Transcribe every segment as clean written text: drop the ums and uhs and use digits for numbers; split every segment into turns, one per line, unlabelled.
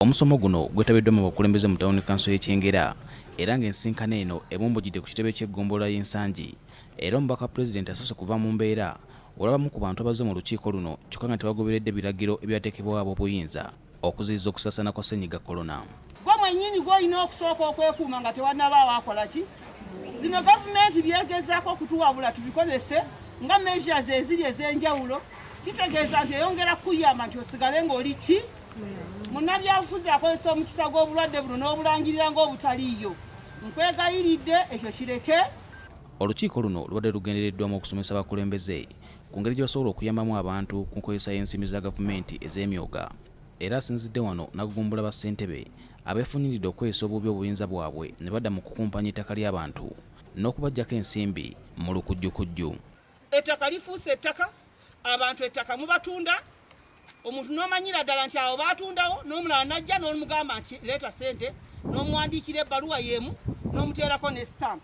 Omusomo guno gwetabiddwamu abakulembeze mu Town Council y'Ekyengera era ng'ensinkano eno ebumbujjidde ku kitebe ky'eggombolola y'ensangi era omubaka pulezidenti asoose kuva mu mbeera olwabamu ku bantu abazze mu lukiiko luno kyokka nga tebagoberedde biragiro ebyateekebwako obuyinza okuziyiza okusaasaana kwa ssennyiga korona.
Gwe mwennyini gw'olina okusooka okwekuuma nga tewannabaawo akola ki? Zino gavumenti byegezaako okutuwabula tubikozese nga measures eziri ez'enjawulo, kitegeeza nti eyongera kukuyamba nti osigale ng'oli ki? Munnabyabufuzi akozesa omukisa gw'obulwadde buno n'obulangirira ng'obutaliiyo. Nkwegayiridde ekyo kireke.
Olukiiko luno lubadde lugendereddwamu okusomesa abakulembeze ku ngeri gye basobola okuyambamu abantu ku nkozesa y'ensimbi za gavumenti ez'emyoga era asinzidde wano n'agugumbula bassentebe abeefuniridde okwesa obubi obuyinza bwabwe ne badda mu kukumpanya ettaka ly'abantu n'okubaggyako ensimbi mu lukujjukujju.
Ettaka lifuuse ettaka, abantu ettaka mubatunda, omuntu n'omanyira ddala nti awo baatundawo, n'omulala najja n'omugamba nti leeta ssente, n'omuwandiikira ebbaluwa y'emu n'omuteerako ne stamp.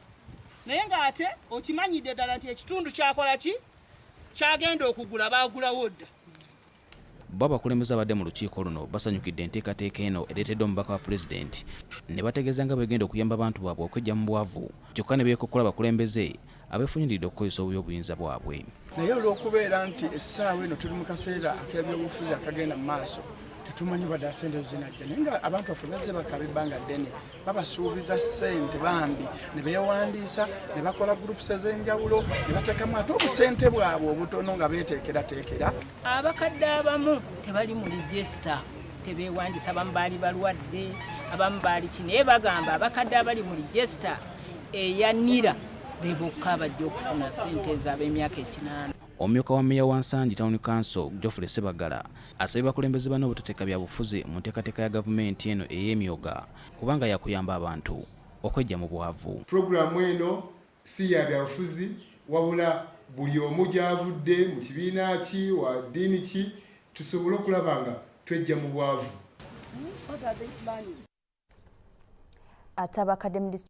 Naye ng'ate okimanyidde ddala nti ekitundu kyakola ki? Kyagenda okugula baagulawo dda.
Bo abakulembeze abadde mu lukiiko luno basanyukidde enteekateeka eno ereeteddwa omubaka wa pulezidenti ne bategeeza nga begenda okuyamba abantu baabwe okweggya mu bwavu kyokka ne beekokkola abakulembeze abeefuniridde okukozesa obubi obuyinza bwabwe.
Naye olw'okubeera nti essaawa eno tuli mu kaseera ak'ebyobufuzi akagenda mu maaso tetumanyi wadde ssente zinajja naye nga abantu baffe bazze bakaba ebbanga ddene babasuubiza ssente bambi ne beewandiisa ne bakola groups ez'enjawulo ne bateekamu ate obusente bwabwe obutono nga beeteekerateekera.
Abakadde abamu tebali mu regisita, tebeewandiisa, abamu baali balwadde, abamu baali ki, naye bagamba abakadde abali mu regisita eyanira be bokka bajja okufuna ssente ez'ab'emyaka 8.
Omumyuka wa mmeeya wa Nsangi Town Council Geoffrey Sebagala asabye bakulembeze bano obutateeka byabufuzi mu nteekateeka ya gavumenti eno ey'emyoga kubanga yakuyamba abantu okweggya mu bwavu.
Pulogulaamu eno si ya byabufuzi wabula buli omu gy'avudde mu kibiina ki wa ddiini ki tusobole okulaba nga tweggya mu bwavu.